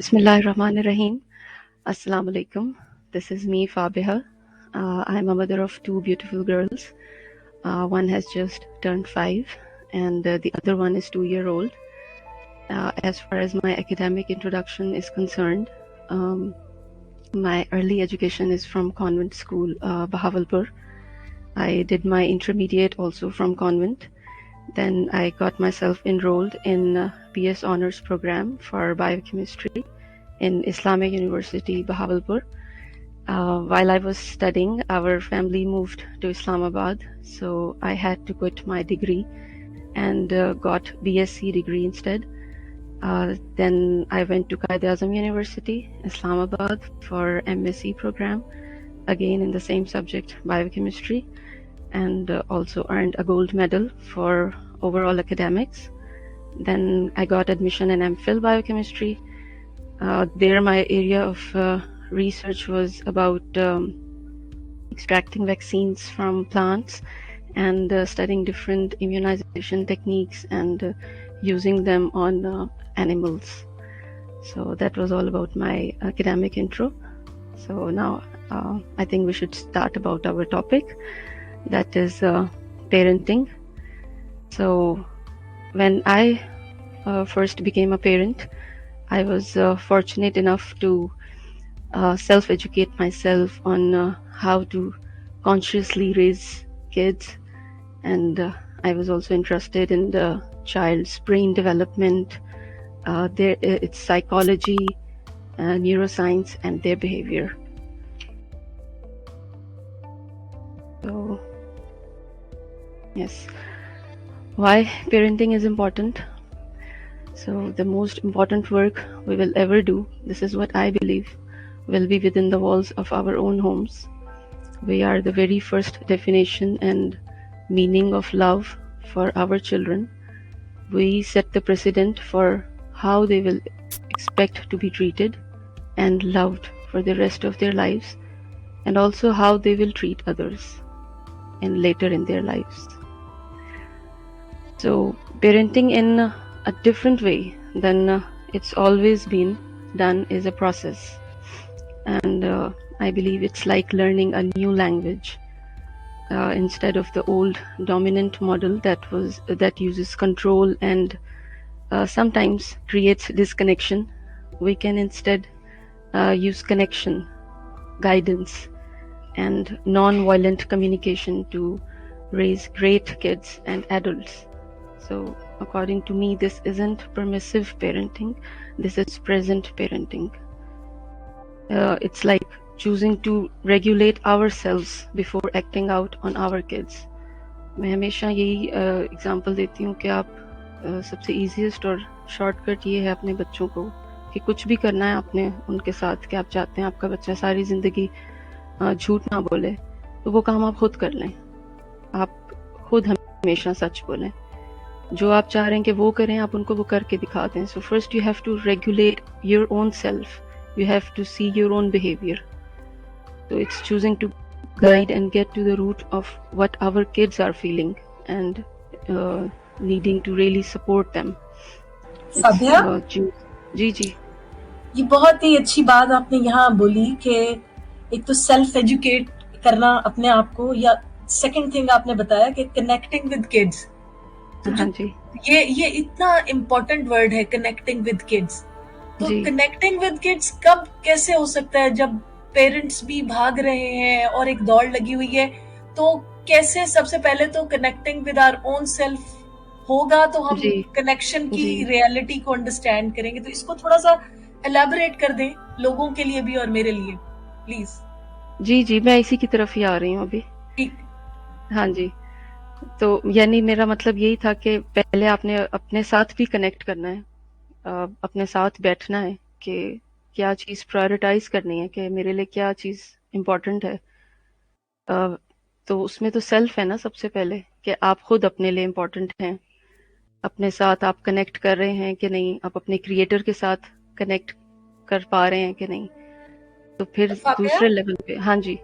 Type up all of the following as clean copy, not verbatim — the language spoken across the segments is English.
Bismillahirrahmanirrahim. Assalamu alaikum. This is me, Fabiha. I'm a mother of two beautiful girls. One has just turned 5, and the other one is 2-year-old. As far as my academic introduction is concerned, my early education is from convent school, Bahawalpur. I did my intermediate also from convent. Then I got myself enrolled in BS Honors program for Biochemistry in Islamic University, Bahawalpur. While I was studying, our family moved to Islamabad, so I had to quit my degree and got BSc degree instead. Then I went to Quaid-e-Azam University, Islamabad for MSc program, again in the same subject, biochemistry, and also earned a gold medal for overall academics. Then I got admission in MPhil biochemistry. There my area of research was about extracting vaccines from plants and studying different immunization techniques and using them on animals. So that was all about my academic intro. So now I think we should start about our topic, that is parenting. So when I first became a parent, I was fortunate enough to self-educate myself on how to consciously raise kids, and I was also interested in the child's brain development, its psychology, neuroscience, and their behavior. So yes, why parenting is important? So the most important work we will ever do, this is what I believe, will be within the walls of our own homes. We are the very first definition and meaning of love for our children. We set the precedent for how they will expect to be treated and loved for the rest of their lives, and also how they will treat others and later in their lives. So parenting in a different way than it's always been done is a process, and I believe it's like learning a new language instead of the old dominant model that uses control and sometimes creates disconnection. We can instead use connection, guidance, and non-violent communication to raise great kids and adults. So according to me, this isn't permissive parenting, this is present parenting. It's like choosing to regulate ourselves before acting out on our kids. मैं हमेशा यही example देती हूँ कि आप सबसे easiest और shortcut ये है अपने बच्चों को कि कुछ भी करना है आपने उनके साथ, कि आप चाहते हैं आपका बच्चा सारी ज़िंदगी झूठ ना बोले, तो वो काम आप खुद कर लें. आप खुद हमेशा सच बोलें. जो आप चाह रहे हैं कि वो करें, आप उनको वो करके दिखा दें. So first you have to regulate your own self. You have to see your own behavior. So it's choosing to guide and get to the root of what our kids are feeling and needing to really support them. फाबिहा, जी जी, ये बहुत ही अच्छी बात आपने यहाँ बोली कि एक तो सेल्फ एजुकेट करना अपने आप को, या सेकंड थिंग आपने बताया कि कनेक्टिंग विद किड्स. हाँ जी, ये इतना इम्पोर्टेंट वर्ड है, कनेक्टिंग विद किड्स. तो कनेक्टिंग विद किड्स कब कैसे हो सकता है जब पेरेंट्स भी भाग रहे हैं और एक दौड़ लगी हुई है? तो कैसे सबसे पहले तो connecting with our own self होगा तो हम कनेक्शन की रियलिटी को अंडरस्टैंड करेंगे. तो इसको थोड़ा सा एलैबोरेट कर दें लोगों के लिए भी और मेरे लिए प्लीज. जी जी, मैं इसी की तरफ ही आ रही हूँ अभी. ठीक. हाँ जी, तो यानी मेरा मतलब यही था कि पहले आपने अपने साथ भी कनेक्ट करना है, अपने साथ बैठना है कि क्या चीज़ प्रायोरिटाइज करनी है, कि मेरे लिए क्या चीज़ इम्पोर्टेंट है. तो उसमें तो सेल्फ है ना सबसे पहले, कि आप खुद अपने लिए इम्पोर्टेंट हैं. अपने साथ आप कनेक्ट कर रहे हैं कि नहीं, आप अपने क्रिएटर के साथ कनेक्ट कर पा रहे हैं कि नहीं. तो फिर दूसरे लेवल पे. हाँ जी,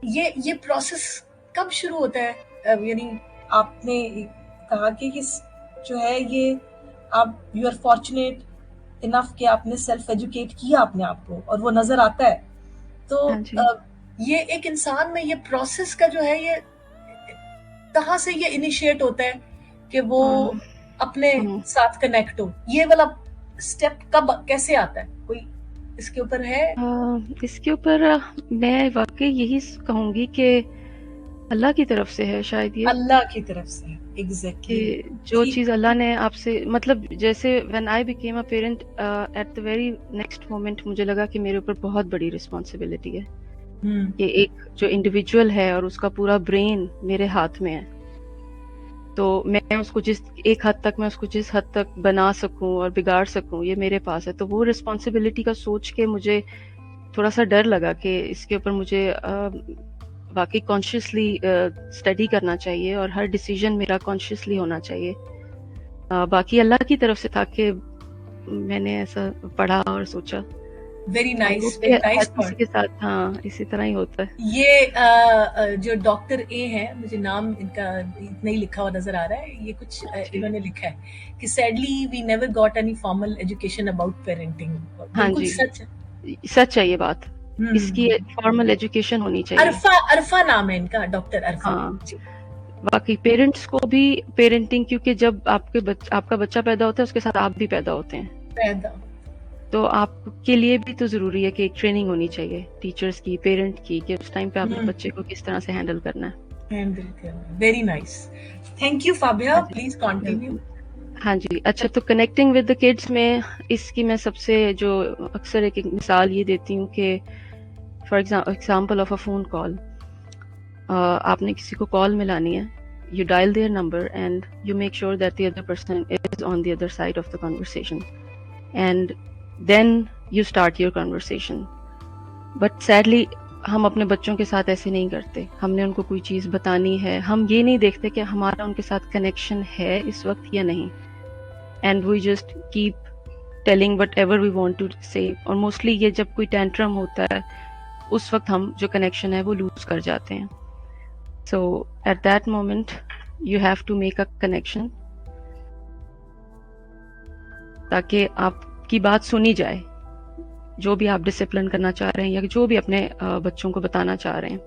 ये प्रोसेस कब शुरू होता है? यानी आपने कहा कि जो है ये आप यू आर फॉर्चुनेट इनफ कि आपने सेल्फ एजुकेट किया अपने आप को और वो नजर आता है। तो हाँ जी। ये एक इंसान में ये प्रोसेस का जो है, ये कहाँ से ये इनिशिएट होता है कि वो हाँ। अपने हम्म। साथ कनेक्ट हो, ये वाला स्टेप कब कैसे आता है, कोई इसके ऊपर है? इसके ऊपर मैं वाकई यही कहूंगी कि अल्लाह की तरफ से है शायद ये, अल्लाह की तरफ से, कि एग्जैक्टली। जो कि चीज़ अल्लाह ने आपसे, मतलब जैसे when I became a parent, at the very next moment मुझे लगा कि मेरे ऊपर बहुत बड़ी रिस्पॉन्सिबिलिटी है, हम्म कि एक जो इंडिविजुअल है और उसका पूरा ब्रेन मेरे हाथ में है, तो मैं उसको जिस एक हद तक, मैं उसको जिस हद तक बना सकूं और बिगाड़ सकूं, ये मेरे पास है। तो वो रिस्पॉन्सिबिलिटी का सोच के मुझे थोड़ा सा डर लगा कि इसके ऊपर मुझे वाकई कॉन्शियसली स्टडी करना चाहिए और हर डिसीजन मेरा कॉन्शियसली होना चाहिए। बाकी अल्लाह की तरफ से था कि मैंने ऐसा पढ़ा और सोचा। वेरी आई नाइस, होप कि वेरी हर नाइस किसी पॉइंट। के साथ हाँ इसी तरह ही होता है। ये जो डॉक्टर ए है, मुझे नाम इनका इतना ही लिखा हुआ नजर आ रहा है, ये कुछ जी। इन्होंने लिखा है कि sadly we never got any formal education about parenting. हाँ बिल्कुल जी, सच है। सच है ये बात। इसकी हम्म। फॉर्मल एजुकेशन होनी चाहिए। अरफा, अरफा नाम है इनका, डॉक्टर अरफा हाँ, जी। बाकी पेरेंट्स को भी पेरेंटिंग, क्योंकि जब आपका बच्चा पैदा होता है उसके साथ आप भी पैदा होते हैं, पैदा। तो आपके लिए भी तो जरूरी है कि एक ट्रेनिंग होनी चाहिए टीचर्स की, पेरेंट की, कि उस टाइम पे आपने बच्चे को किस तरह से हैंडल करना है। हैंडल करना, very nice. Thank you Fabia, हाँ जी, प्लीज कंटिन्यू। वेलकम। हाँ जी, अच्छा, तो कनेक्टिंग विद द किड्स में इसकी मैं सबसे जो अक्सर एक मिसाल ये देती हूँ कि for example of a phone call, आपने किसी को कॉल मिलानी है, you dial their number and you make sure that the other person is on the other side of the conversation, and then you start your conversation. But sadly हम अपने बच्चों के साथ ऐसे नहीं करते। हमने उनको कोई चीज़ बतानी है, हम ये नहीं देखते कि हमारा उनके साथ कनेक्शन है इस वक्त या नहीं, and we just keep telling whatever we want to say. और मोस्टली ये जब कोई टेंट्रम होता है उस वक्त हम जो कनेक्शन है वो लूज कर जाते हैं। So at that moment you have to make a connection ताकि आपकी बात सुनी जाए, जो भी आप डिसिप्लिन करना चाह रहे हैं या जो भी अपने बच्चों को बताना चाह रहे हैं।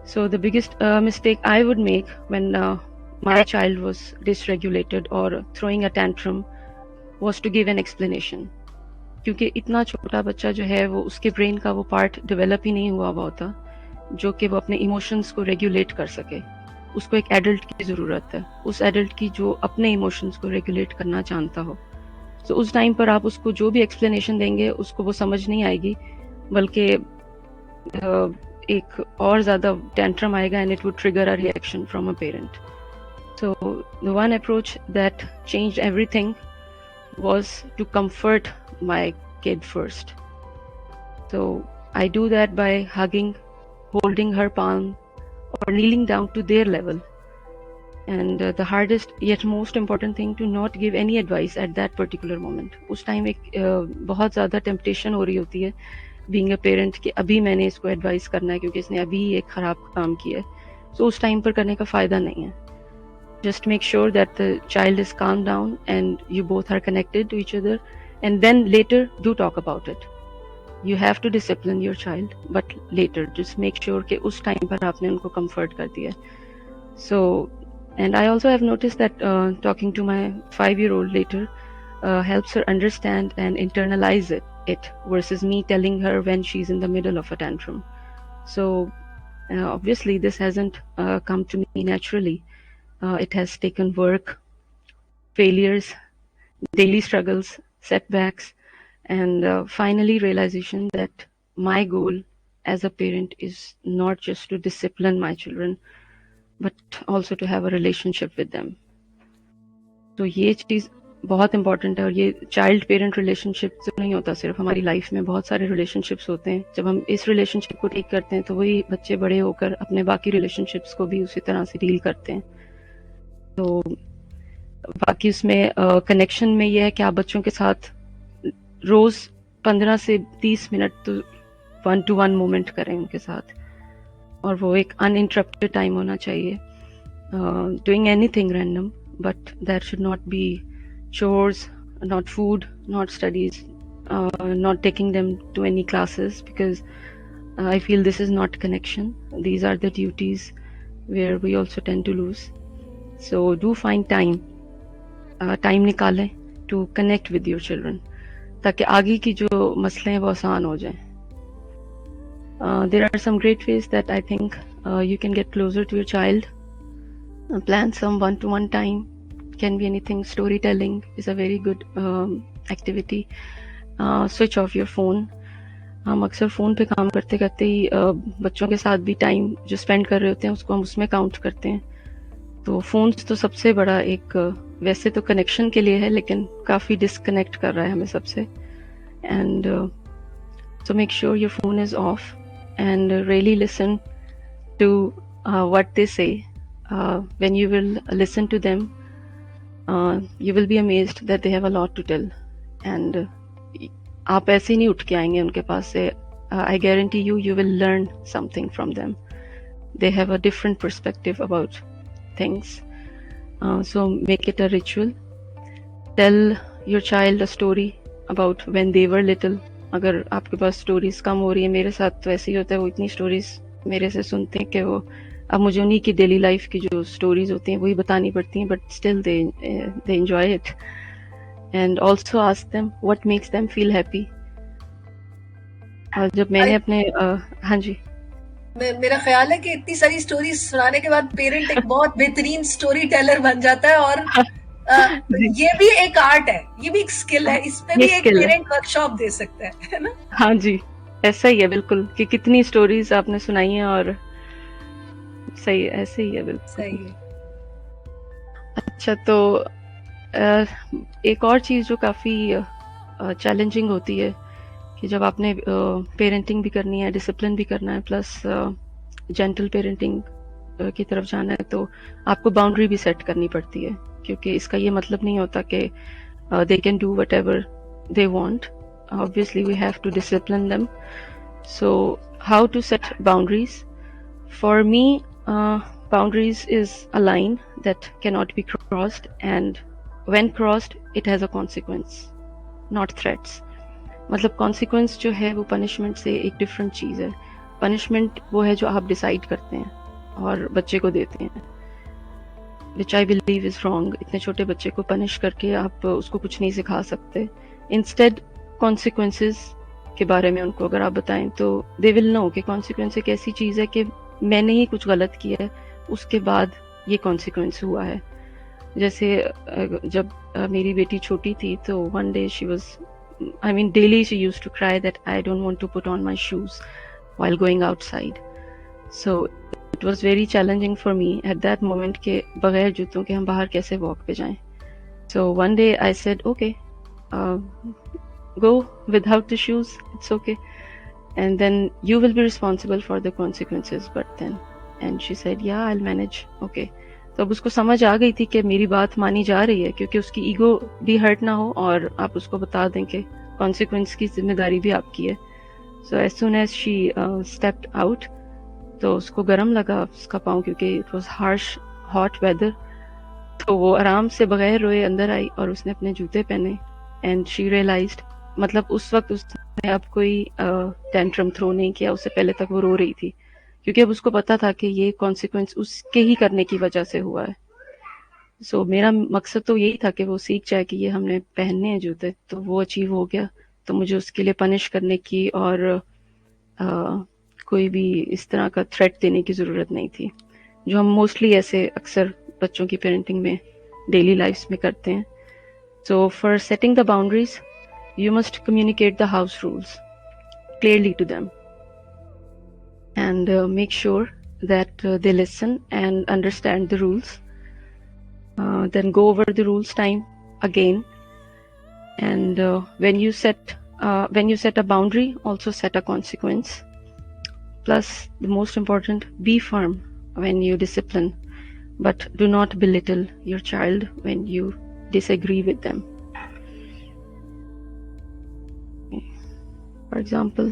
So the biggest mistake I would make when my child was dysregulated or throwing a tantrum was to give an explanation, क्योंकि इतना छोटा बच्चा जो है वो, उसके ब्रेन का वो पार्ट डेवलप ही नहीं हुआ होता जो कि वो अपने इमोशंस को रेगुलेट कर सके। उसको एक एडल्ट की ज़रूरत है, उस एडल्ट की जो अपने इमोशंस को रेगुलेट करना जानता हो। तो उस टाइम पर आप उसको जो भी एक्सप्लेनेशन देंगे उसको वो समझ नहीं आएगी, बल्कि एक और ज़्यादा टेंट्रम आएगा and it would trigger a reaction from a parent. So the one approach that changed everything was to comfort my kid first. So I do that by hugging, holding her palm, or kneeling down to their level. And the hardest yet most important thing, to not give any advice at that particular moment. उस time एक बहुत ज़्यादा temptation हो रही होती है being a parent कि अभी मैंने इसको एडवाइस करना है क्योंकि इसने अभी एक ख़राब काम किया है। तो उस टाइम पर करने का फ़ायदा नहीं है। Just make sure that the child is calmed down and you both are connected to each other, and then later do talk about it. You have to discipline your child, but later just make sure कि उस time पर आपने उनको comfort कर दिया। So, and I also have noticed that talking to my 5-year-old later helps her understand and internalize it versus me telling her when she's in the middle of a tantrum. So obviously this hasn't come to me naturally. It has taken work, failures, daily struggles, setbacks, and finally realization that my goal as a parent is not just to discipline my children, but also to have a relationship with them. तो ये चीज़ बहुत important है। और ये child parent relationship तो नहीं होता सिर्फ, हमारी लाइफ में बहुत सारे रिलेशनशिप्स होते हैं। जब हम इस रिलेशनशिप को ठीक करते हैं तो वही बच्चे बड़े होकर अपने बाकी रिलेशनशिप्स को भी उसी तरह से डील करते हैं। तो बाकी उसमें कनेक्शन में ये है कि आप बच्चों के साथ रोज 15 से 30 मिनट तो 1-to-1 मोमेंट करें उनके साथ, और वो एक अनइंटरप्टेड टाइम होना चाहिए। Doing anything random, but that should not be chores, not food, not studies, not taking them to any classes, because I feel this is not connection. These are the duties where we also tend to lose. So do find time निकालें to connect with your children, ताकि आगे की जो मसले हैं वो आसान हो जाएं. There are some great ways that I think you can get closer to your child. Plan some one-to-one time. Can be anything. Storytelling is a very good activity. Switch off your phone. हम अक्सर phone पे काम करते करते ही बच्चों के साथ भी टाइम जो स्पेंड कर रहे होते हैं उसको हम उसमें काउंट करते हैं. तो फ़ोन्स तो सबसे बड़ा एक वैसे तो कनेक्शन के लिए है, लेकिन काफ़ी डिस्कनेक्ट कर रहा है हमें सबसे. And so make sure your phone is of and really listen to what they say. When you will listen to them, you will be amazed that they have a lot to tell. And आप ऐसे नहीं उठ के आएंगे उनके पास से. I guarantee you, you will learn something from them. They have a different perspective about things. So make it a ritual. Tell your child a story about when they were little. अगर आपके पास stories कम हो रही है, मेरे साथ तो ऐसे ही होता है, वो इतनी स्टोरीज मेरे से सुनते हैं कि वो अब मुझे उन्हीं की डेली लाइफ की जो स्टोरीज होती हैं वही बतानी पड़ती हैं, but still they enjoy it. And also ask them what makes them feel happy. जब मैंने अपने हाँ जी, मेरा ख्याल है कि इतनी सारी स्टोरीज सुनाने के बाद पेरेंट एक बहुत बेहतरीन स्टोरी टेलर बन जाता है. और ये भी एक आर्ट है, ये भी एक स्किल है, इस पे भी एक पेरेंट वर्कशॉप दे सकता है ना. हाँ जी, ऐसा ही है बिल्कुल, कि कितनी स्टोरीज आपने सुनाई हैं. और सही है, ऐसे ही है बिल्कुल. सही है. अच्छा, तो एक और चीज़ जो काफ़ी चैलेंजिंग होती है कि जब आपने पेरेंटिंग भी करनी है, डिसिप्लिन भी करना है, प्लस जेंटल पेरेंटिंग की तरफ जाना है, तो आपको बाउंड्री भी सेट करनी पड़ती है. क्योंकि इसका ये मतलब नहीं होता कि they can do whatever they want. Obviously we have to discipline them. So how to set boundaries? For me, boundaries is a line that cannot be crossed, and when crossed it has a consequence, not threats. मतलब consequence जो है वो punishment से एक different चीज़ है. punishment वो है जो आप decide करते हैं और बच्चे को देते हैं, which I believe is wrong. इतने छोटे बच्चे को punish करके आप उसको कुछ नहीं सिखा सकते. instead consequences के बारे में उनको अगर आप बताएं तो they will know कि consequence एक ऐसी चीज़ है कि मैंने ही कुछ गलत किया है, उसके बाद ये कॉन्सिक्वेंस हुआ है. जैसे जब मेरी बेटी छोटी थी तो one day she was, I mean daily she used to cry that I don't want to put on my shoes while going outside. So it was very challenging for me at that moment के बगैर जूतों के हम बाहर कैसे walk पे जाएं. So one day I said okay, go without the shoes, it's okay, and then you will be responsible for the consequences. But then, and she said yeah, I'll manage. Okay. तो अब उसको समझ आ गई थी कि मेरी बात मानी जा रही है, क्योंकि उसकी ईगो भी हर्ट ना हो और आप उसको बता दें कि कॉन्सिक्वेंस की जिम्मेदारी भी आपकी है. So as soon as she stepped out, तो उसको गर्म लगा उसका पाँव, क्योंकि it was harsh hot weather. तो वो आराम से बगैर रोए अंदर आई और उसने अपने जूते पहने. एंड शी रियलाइज्ड, मतलब उस वक्त उसने अब कोई टेंट्रम थ्रो नहीं किया. उससे पहले तक वो रो रही थी, क्योंकि अब उसको पता था कि ये कॉन्सिक्वेंस उसके ही करने की वजह से हुआ है. सो मेरा मकसद तो यही था कि वो सीख जाए कि ये हमने पहनने हैं जूते, तो वो अचीव हो गया. तो मुझे उसके लिए पनिश करने की और कोई भी इस तरह का थ्रेट देने की ज़रूरत नहीं थी, जो हम मोस्टली ऐसे अक्सर बच्चों की पेरेंटिंग में डेली लाइफ में करते हैं. So for setting the boundaries, you must communicate the house rules clearly to them, and make sure that they listen and understand the rules. Then go over the rules time again, and when you set a boundary, also set a consequence. Plus, the most important, be firm when you discipline, but do not belittle your child when you disagree with them. For example,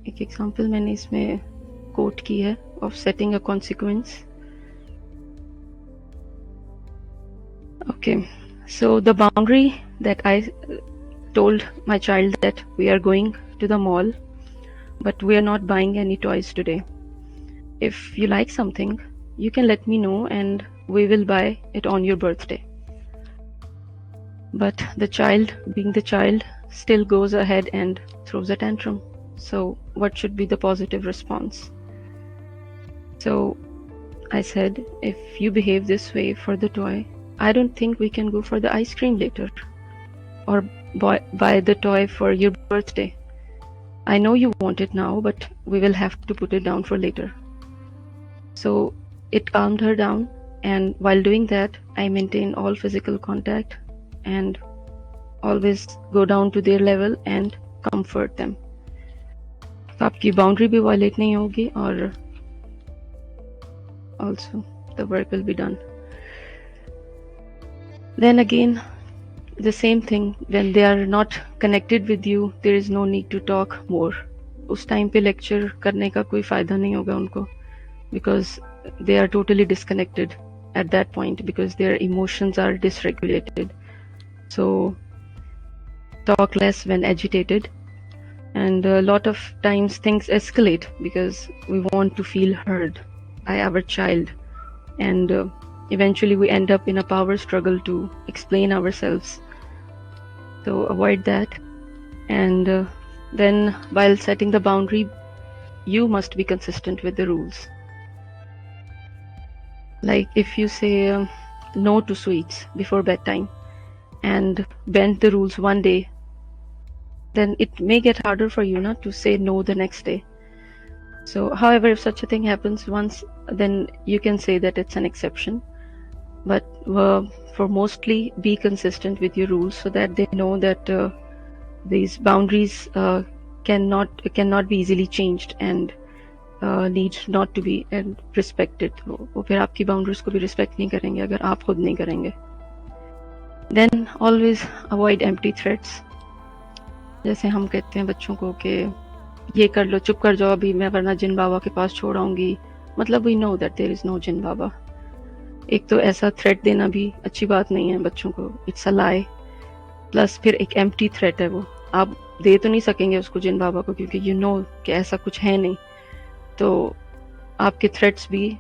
एक example मैंने इसमें coat की है of setting a consequence. Okay, so the boundary that I told my child that we are going to the mall, but we are not buying any toys today. If you like something, you can let me know and we will buy it on your birthday. But the child, being the child, still goes ahead and throws a tantrum. So what should be the positive response? So I said, if you behave this way for the toy, I don't think we can go for the ice cream later or buy the toy for your birthday. I know you want it now, but we will have to put it down for later. So it calmed her down, and while doing that, I maintain all physical contact and always go down to their level and comfort them. तो आपकी boundary भी violet नहीं होगी और also the work will be done. Then again, the same thing, when they are not connected with you, there is no need to talk more. उस time पे lecture करने का कोई फायदा नहीं होगा उनको, because they are totally disconnected at that point, because their emotions are dysregulated. So talk less when agitated, and a lot of times things escalate because we want to feel heard by our child, and eventually we end up in a power struggle to explain ourselves. So avoid that. And then while setting the boundary, you must be consistent with the rules. Like if you say no to sweets before bedtime and bend the rules one day, then it may get harder for you not to say no the next day. So however, if such a thing happens once, then you can say that it's an exception. But for mostly, be consistent with your rules so that they know that these boundaries cannot be easily changed and need not to be respected. वो फिर आपकी boundaries को भी respect नहीं करेंगे अगर आप खुद नहीं करेंगे. Then always avoid empty threats. जैसे हम कहते हैं बच्चों को कि ये कर लो, चुप कर जाओ अभी, मैं वरना जिन बाबा के पास छोड़ आऊंगी. मतलब we know that there is no जिन बाबा. एक तो ऐसा थ्रेट देना भी अच्छी बात नहीं है बच्चों को, इट्स अ लाई. प्लस फिर एक एम्प्टी थ्रेट है, वो आप दे तो नहीं सकेंगे उसको जिन बाबा को, क्योंकि यू नो कि ऐसा कुछ है नहीं. तो आपके थ्रेट्स भी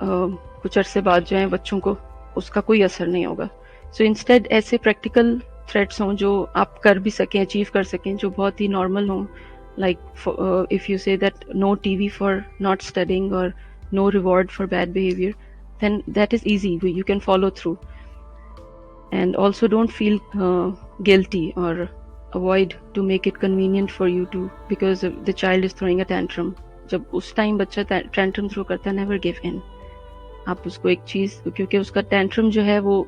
कुछ अरसे बाद जो है बच्चों को उसका कोई असर नहीं होगा. सो इंस्टेड ऐसे प्रैक्टिकल थ्रेट्स हों जो आप कर भी सकें, अचीव कर सकें, जो बहुत ही नॉर्मल हों. Like if you say that no TV for not studying और no reward for bad behavior, then that is easy, you can follow through. And also don't feel guilty or avoid to make it convenient for you to, because the child is throwing a tantrum. जब उस time बच्चा tantrum throw करता है, never give in. आप उसको एक चीज, क्योंकि उसका tantrum जो है वो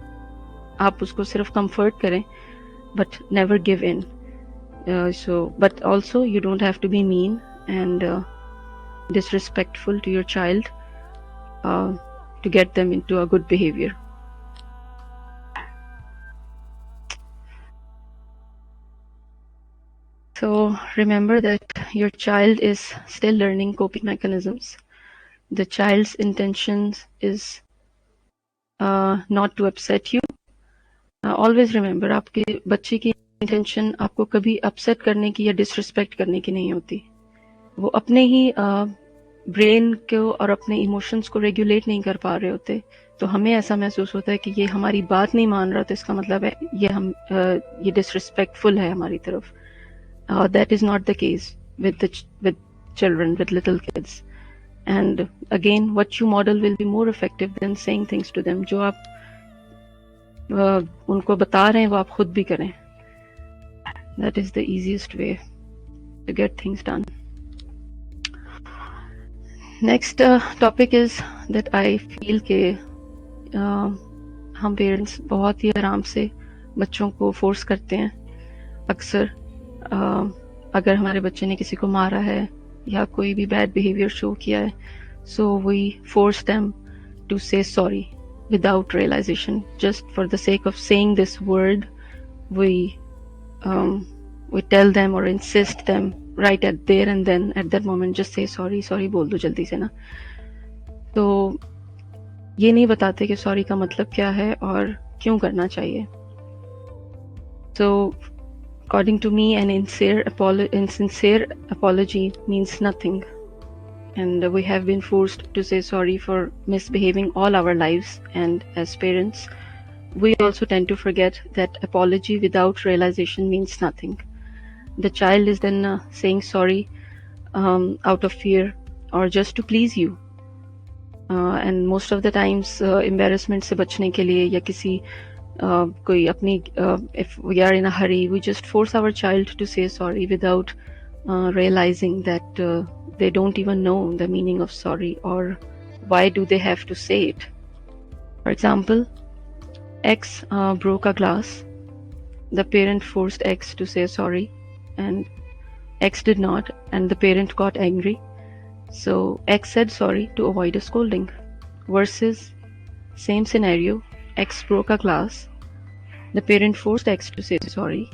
आप उसको सिर्फ comfort करें, but never give in. But also you don't have to be mean and disrespectful to your child to get them into a good behavior. So remember that your child is still learning coping mechanisms. The child's intentions is not to upset you. Always remember, आपके बच्चे की intention आपको कभी upset करने की या disrespect करने की नहीं होती. वो अपने ही ब्रेन को और अपने इमोशंस को रेगुलेट नहीं कर पा रहे होते, तो हमें ऐसा महसूस होता है कि ये हमारी बात नहीं मान रहा, तो इसका मतलब है ये डिसरिस्पेक्टफुल है हमारी तरफ. That is not the case with children, with little kids. And again, what you model will be more effective than saying things to them. जो आप उनको बता रहे हैं वो आप खुद भी करें. That is the easiest way to get things done. Next topic is that I feel के हम पेरेंट्स बहुत ही आराम से बच्चों को फोर्स करते हैं. अक्सर अगर हमारे बच्चे ने किसी को मारा है या कोई भी बैड बिहेवियर शो किया है, so we force them to say sorry without realization. Just for the sake of saying this word, we tell them or insist them right at there and then, at that moment, just say sorry बोल दो जल्दी से ना. तो ये नहीं बताते कि सॉरी का मतलब क्या है और क्यों करना चाहिए. So according to me, an insincere apology means nothing. And we have been forced to say sorry for misbehaving all our lives. And as parents, we also tend to forget that apology without realization means nothing. The child is then saying sorry out of fear or just to please you. And most of the times embarrassment से बचने के लिए या किसी कोई अपनी if we are in a hurry, we just force our child to say sorry without realizing that they don't even know the meaning of sorry or why do they have to say it. For example, X broke a glass. The parent forced X to say sorry and X did not, and the parent got angry. So X said sorry to avoid a scolding. Versus same scenario, X broke a glass. The parent forced X to say sorry.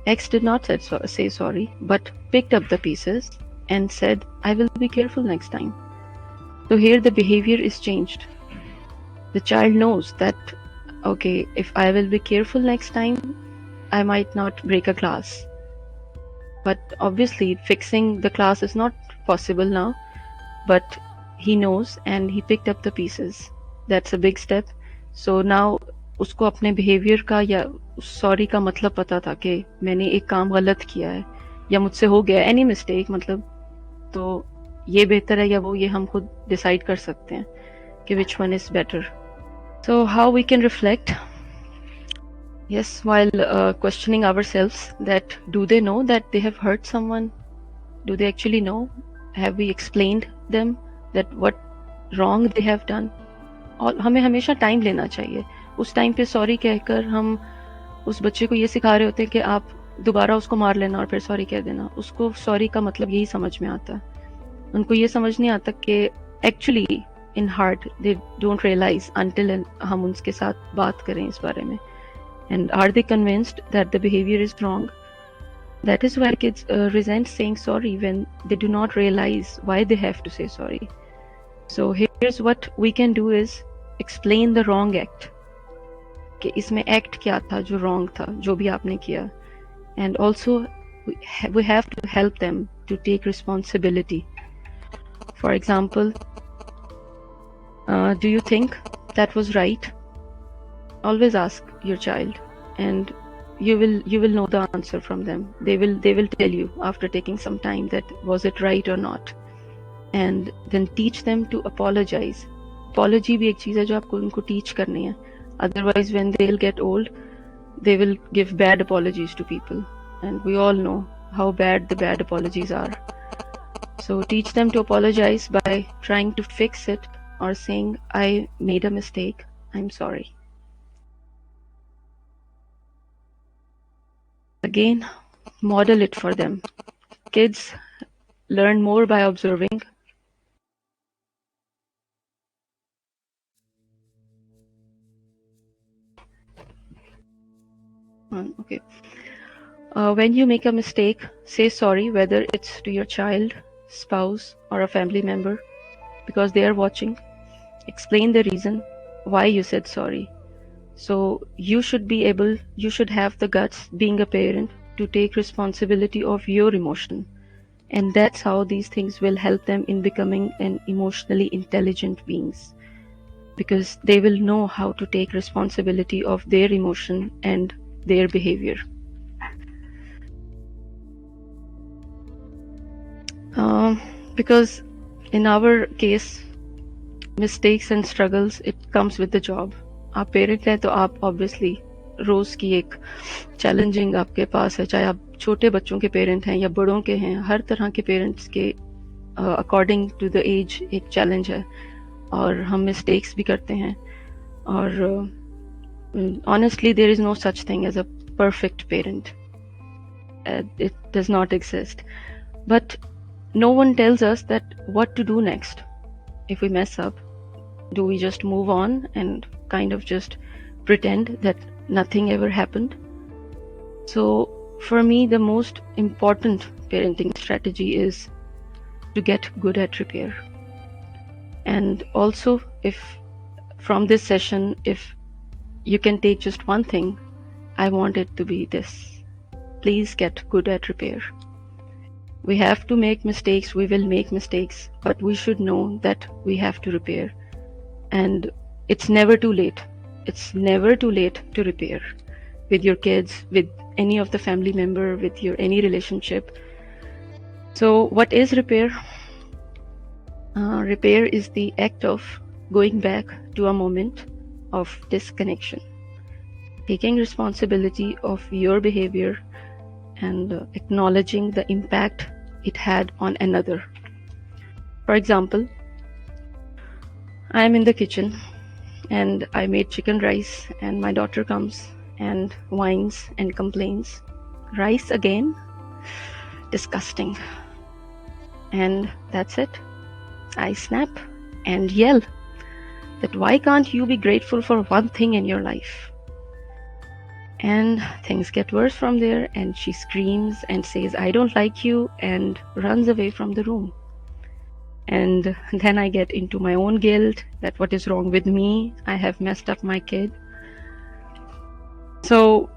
X did not say sorry, but picked up the pieces and said, I will be careful next time. So here the behavior is changed. The child knows that, okay, if I will be careful next time, I might not break a glass. But obviously fixing the glass is not possible now, but he knows and he picked up the pieces. That's a big step. So now उसको अपने behavior का या sorry का मतलब पता था कि मैंने एक काम गलत किया है या मुझसे हो गया any mistake मतलब तो ये बेहतर है या वो ये हम खुद decide कर सकते हैं कि which one is better. So how we can reflect? Yes, while questioning ourselves that do they know that they have hurt someone? Do they actually know? Have we explained them that what wrong they have done? और हमें हमेशा time लेना चाहिए. उस time पे sorry कहकर हम उस बच्चे को ये सिखा रहे होते हैं कि आप दोबारा उसको मार लेना और फिर सॉरी कह देना. उसको सॉरी का मतलब यही समझ में आता है. उनको ये समझ नहीं आता कि actually in heart they don't realise until हम उनके साथ बात करें इस बारे में. And are they convinced that the behavior is wrong? That is why kids resent saying sorry when they do not realize why they have to say sorry. So here's what we can do is explain the wrong act. कि इसमें act क्या था जो wrong था, जो भी आपने किया. And also we have to help them to take responsibility. For example, do you think that was right? Always ask your child and you will know the answer from them. They will tell you after taking some time that was it right or not. And then teach them to apologize. Apology भी एक चीज़ है जो आपको उनको teach करनी है. Otherwise when they'll get old, they will give bad apologies to people. And we all know how bad the bad apologies are. So teach them to apologize by trying to fix it or saying, I made a mistake, I'm sorry. Again, model it for them. Kids learn more by observing. Okay. When you make a mistake, say sorry, whether it's to your child, spouse, or a family member, because they are watching. Explain the reason why you said sorry. So you should have the guts, being a parent, to take responsibility of your emotion. And that's how these things will help them in becoming an emotionally intelligent beings. Because they will know how to take responsibility of their emotion and their behavior. Because in our case, mistakes and struggles, it comes with the job. आप parent हैं तो आप obviously रोज की एक challenging आपके पास है, चाहे आप छोटे बच्चों के पेरेंट हैं या बड़ों के हैं. हर तरह के पेरेंट्स के अकॉर्डिंग टू द एज एक चैलेंज है और हम मिस्टेक्स भी करते हैं. और honestly there is no such thing as a perfect parent. It does not exist. But no one tells us that what to do next if we mess up. Do we just move on and kind of just pretend that nothing ever happened? So for me, the most important parenting strategy is to get good at repair. And also, if from this session, if you can take just one thing, I want it to be this. Please get good at repair. We have to make mistakes, we will make mistakes, but we should know that we have to repair. And it's never too late. It's never too late to repair with your kids, with any of the family member, with your any relationship. So what is repair? Repair is the act of going back to a moment of disconnection, taking responsibility of your behavior and acknowledging the impact it had on another. For example, I am in the kitchen and I made chicken rice, and my daughter comes and whines and complains, "Rice again? Disgusting." And that's it. I snap and yell that why can't you be grateful for one thing in your life? And things get worse from there, and she screams and says, "I don't like you," and runs away from the room. And then I get into my own guilt that what is wrong with me? I have messed up my kid. So,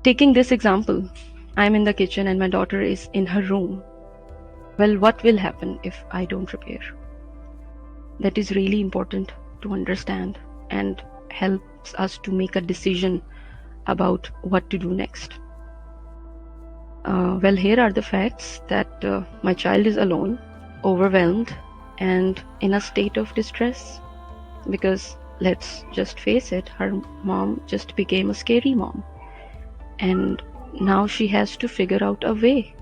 taking this example, I'm in the kitchen and my daughter is in her room. Well, what will happen if I don't repair? That is really important to understand and helps us to make a decision about what to do next. Well, here are the facts that my child is alone, overwhelmed, and in a state of distress because let's just face it, her mom just became a scary mom, and now she has to figure out a way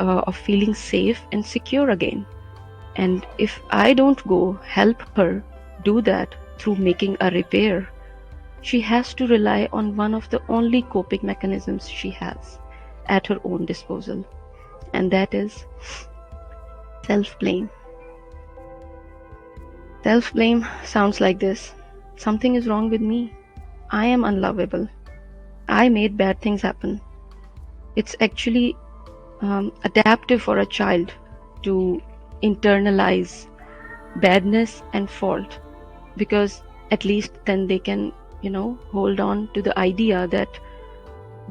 of feeling safe and secure again. And if I don't go help her do that through making a repair, she has to rely on one of the only coping mechanisms she has at her own disposal, and that is self-blame. Self-blame sounds like this: something is wrong with me. I am unlovable. I made bad things happen. It's actually adaptive for a child to internalize badness and fault, because at least then they can, hold on to the idea that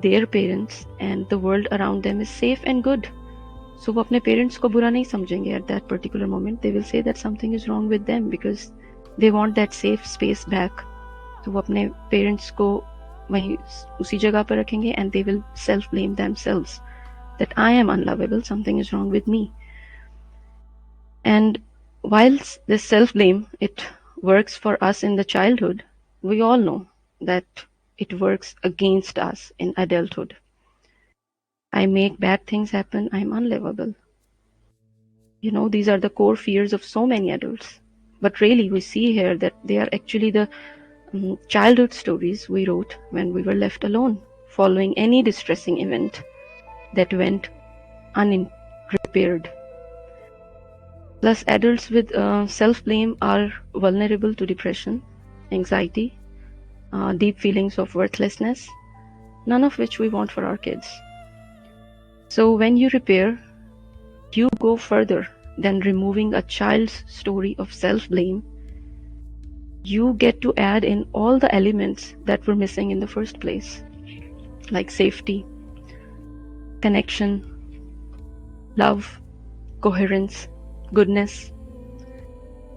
their parents and the world around them is safe and good. So वो अपने parents को बुरा नहीं समझेंगे at that particular moment. They will say that something is wrong with them because they want that safe space back. तो वो अपने parents को वहीं उसी जगह पर रखेंगे and they will self-blame themselves that I am unlovable, something is wrong with me. And whilst this self-blame, it works for us in the childhood, we all know that it works against us in adulthood. I make bad things happen, I'm unlovable. These are the core fears of so many adults. But really, we see here that they are actually the childhood stories we wrote when we were left alone, following any distressing event that went unrepaired. Plus, adults with self-blame are vulnerable to depression, anxiety, deep feelings of worthlessness, none of which we want for our kids. So when you repair, you go further than removing a child's story of self-blame. You get to add in all the elements that were missing in the first place, like safety, connection, love, coherence, goodness.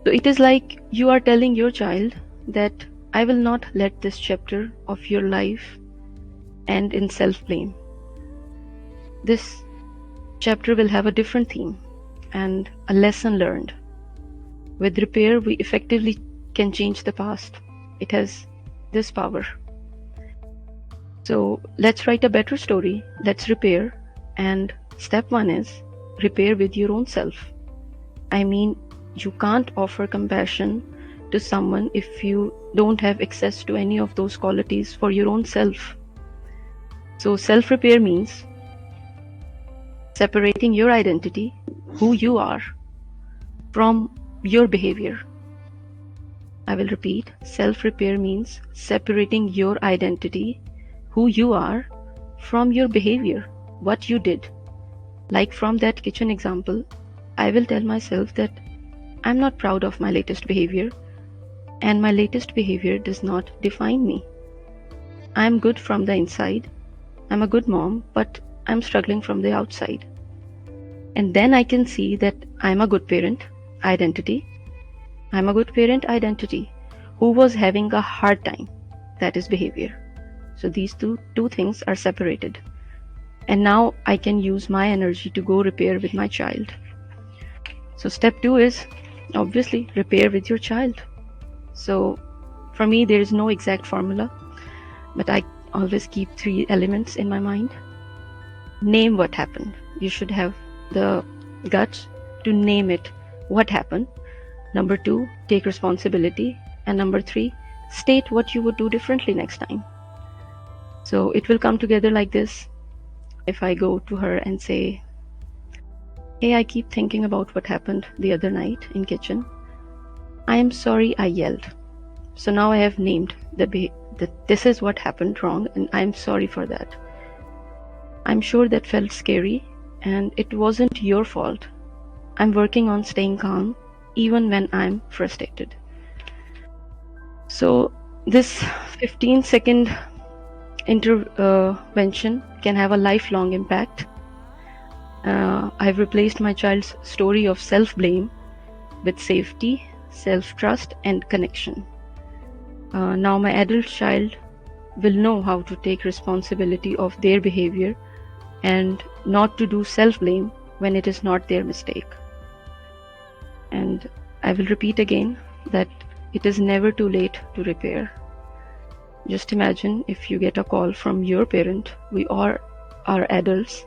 So it is like you are telling your child that I will not let this chapter of your life end in self-blame. This chapter will have a different theme and a lesson learned. With repair, we effectively can change the past. It has this power. So let's write a better story. Let's repair. And step one is repair with your own self. I mean, you can't offer compassion to someone if you don't have access to any of those qualities for your own self. So self-repair means separating your identity, who you are, from your behavior. I will repeat, self-repair means separating your identity, who you are, from your behavior, what you did. Like from that kitchen example, I will tell myself that I'm not proud of my latest behavior, and my latest behavior does not define me. I'm good from the inside, I'm a good mom, but I'm struggling from the outside. And then I can see that I'm a good parent identity. I'm a good parent identity who was having a hard time, that is behavior. So these two things are separated. And now I can use my energy to go repair with my child. So step 2 is obviously repair with your child. So for me, there is no exact formula, but I always keep 3 elements in my mind. Name what happened. You should have the guts to name it, what happened. Number 2, take responsibility. And number 3, state what you would do differently next time. So it will come together like this. If I go to her and say, hey, I keep thinking about what happened the other night in kitchen. I am sorry I yelled. So now I have named that this is what happened wrong, and I'm sorry for that. I'm sure that felt scary, and it wasn't your fault. I'm working on staying calm, even when I'm frustrated. So this 15-second intervention can have a lifelong impact. I've replaced my child's story of self-blame with safety, self-trust, and connection. Now my adult child will know how to take responsibility of their behavior and not to do self-blame when it is not their mistake. And I will repeat again that it is never too late to repair. Just imagine if you get a call from your parent. We are adults.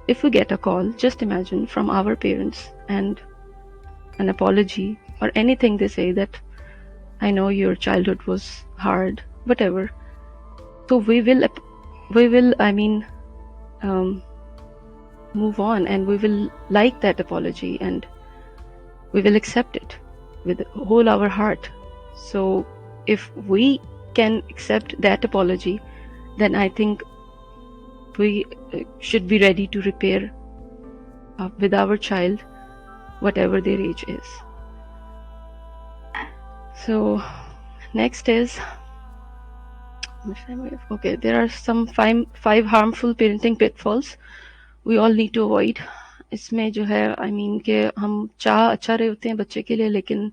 If we get a call, just imagine from our parents and an apology or anything they say that I know your childhood was hard, whatever. So we will move on, and we will like that apology, and we will accept it with whole our heart. So if we can accept that apology, then I think we should be ready to repair with our child, whatever their age is. So next is, okay, there are some five harmful parenting pitfalls we all need to avoid. इसमें जो है कि हम चाह अच्छा रहे होते हैं बच्चे के लिए, लेकिन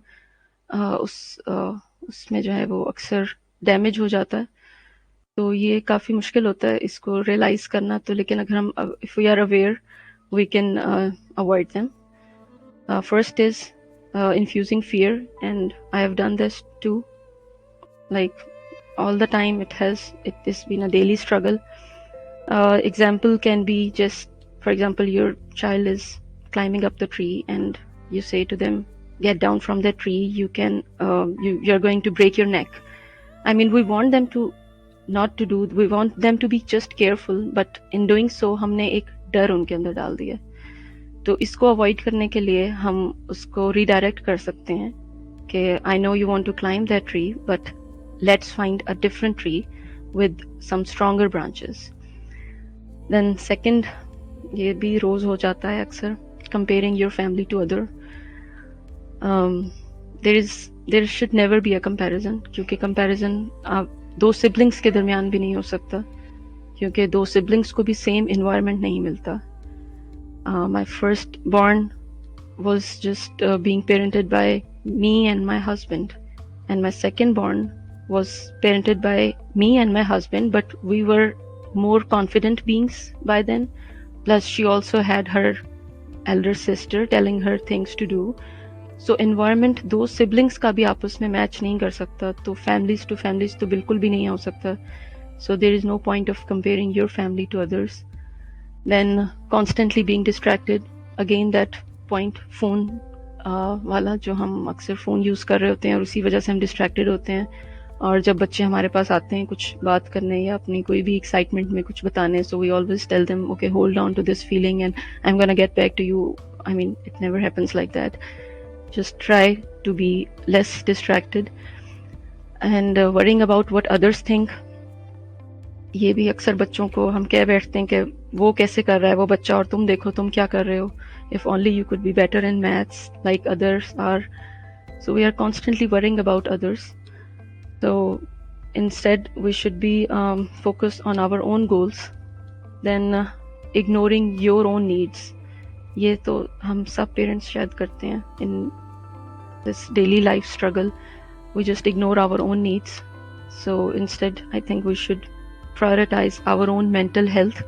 उसमें जो है वो अक्सर डैमेज हो जाता है. तो ये काफ़ी मुश्किल होता है इसको रियलाइज़ करना. तो लेकिन अगर हम if we are aware, we can avoid them. First is infusing fear, and I have done this too. Like all the time, it has been a daily struggle. Example can be just, for example, your child is climbing up the tree and you say to them, get down from the tree, you're going to break your neck. I mean, we want them to we want them to be just careful, but in doing so हमने एक डर उनके अंदर डाल दिया. तो इसको avoid करने के लिए हम उसको रीडायरेक्ट कर सकते हैं कि I know you want to climb that tree, but let's find a different tree with some stronger branches. Then second, ये भी रोज हो जाता है अक्सर, comparing your family to other. There should never be a comparison, क्योंकि comparison दो siblings के दरमियान भी नहीं हो सकता, क्योंकि दो siblings को भी same environment नहीं मिलता. My firstborn was just being parented by me and my husband, and my secondborn was parented by me and my husband, but we were more confident beings by then. Plus she also had her elder sister telling her things to do. So environment दो siblings का भी आपस में match नहीं कर सकता, तो families to families तो बिल्कुल भी नहीं हो सकता. So there is no point of comparing your family to others. Then constantly being distracted, again that point, phone वाला जो हम अक्सर फ़ोन यूज़ कर रहे होते हैं और उसी वजह से हम distracted होते हैं. और जब बच्चे हमारे पास आते हैं कुछ बात करने या अपनी कोई भी एक्साइटमेंट में कुछ बताने, so we always tell them, okay, hold on to this feeling and I'm gonna get back to you. I mean, it never happens like that. Just try to be less distracted. And worrying about what others think, ये भी अक्सर बच्चों को हम कह बैठते हैं कि वो कैसे कर रहा है वो बच्चा और तुम देखो तुम क्या कर रहे हो. If only you could be better in maths like others are. So we are constantly worrying about others. So instead we should be focused on our own goals than ignoring your own needs. ये तो हम सब parents शायद करते हैं in this daily life struggle. We just ignore our own needs. So instead, I think we should prioritize our own mental health,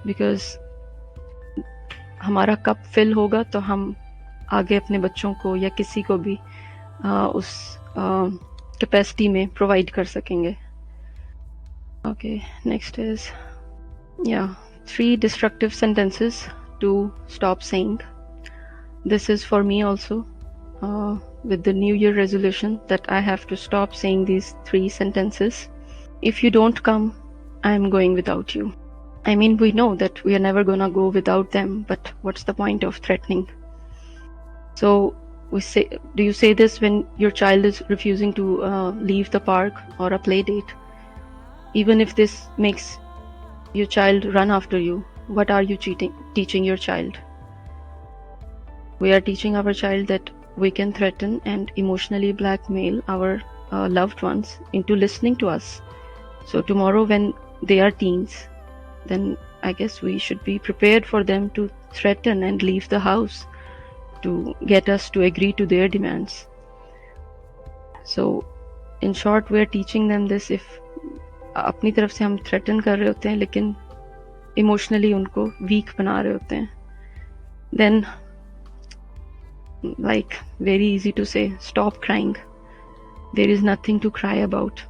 because हमारा cup fill होगा तो हम आगे अपने बच्चों को या किसी को भी उस कैपेसिटी में प्रोवाइड कर सकेंगे. Okay, next is 3 destructive sentences to stop saying. This is for me also, with the New Year resolution, that I have to stop saying these 3 sentences. If you don't come, I am going without you. I mean, we know that we are never gonna go without them, but what's the point of threatening? So do you say this when your child is refusing to leave the park or a play date? Even if this makes your child run after you, what are you teaching your child? We are teaching our child that we can threaten and emotionally blackmail our loved ones into listening to us. So tomorrow when they are teens, then I guess we should be prepared for them to threaten and leave the house to get us to agree to their demands. So in short, we are teaching them this. If अपनी तरफ से हम threaten कर रहे होते हैं लेकिन emotionally उनको weak बना रहे होते हैं, then like very easy to say, stop crying. There is nothing to cry about.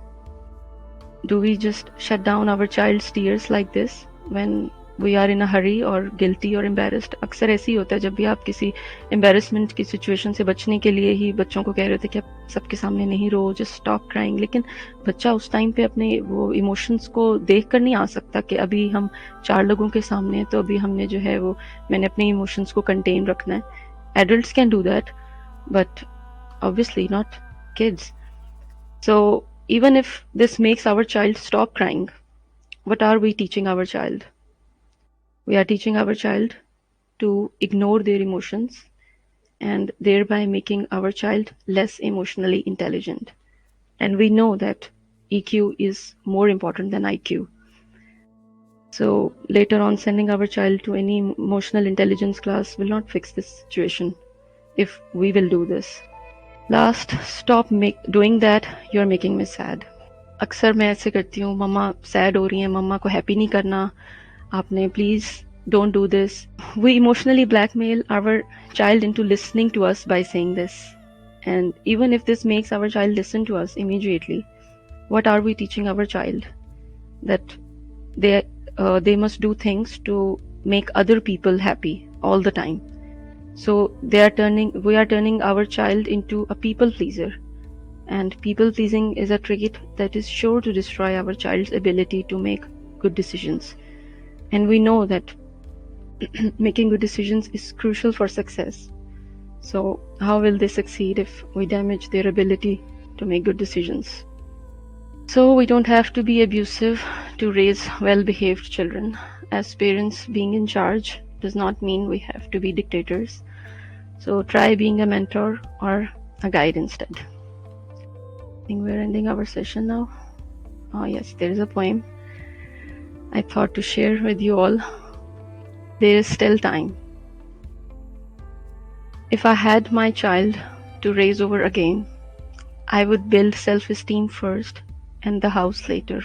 Do we just shut down our child's tears like this when we are in a hurry or guilty or embarrassed? अक्सर ऐसे ही होता है जब भी आप किसी embarrassment की situation से बचने के लिए ही बच्चों को कह रहे होते कि आप सबके सामने नहीं रो, just stop crying. लेकिन बच्चा उस टाइम पे अपने वो emotions को देख कर नहीं आ सकता कि अभी हम 4 लोगों के सामने हैं तो अभी हमने जो है वो मैंने अपने emotions को contain रखना है. Adults can do that, but obviously not kids. So even if this makes our child stop crying, what are we teaching our child? We are teaching our child to ignore their emotions and thereby making our child less emotionally intelligent. And we know that EQ is more important than IQ. So later on, sending our child to any emotional intelligence class will not fix this situation if we will do this. Last, stop doing that. You're making me sad. अक्सर मैं ऐसे करती हूँ, मम्मा sad हो रही हैं, मम्मा को happy नहीं करना आपने, please don't do this. We emotionally blackmail our child into listening to us by saying this. And even if this makes our child listen to us immediately, what are we teaching our child? That they must do things to make other people happy all the time. So we are turning our child into a people pleaser. And people pleasing is a trait that is sure to destroy our child's ability to make good decisions. And we know that making good decisions is crucial for success. So how will they succeed if we damage their ability to make good decisions? So we don't have to be abusive to raise well-behaved children. As parents, being in charge does not mean we have to be dictators. So try being a mentor or a guide instead. I think we're ending our session now. Oh yes, there is a poem I thought to share with you all. There is still time. If I had my child to raise over again, I would build self-esteem first and the house later.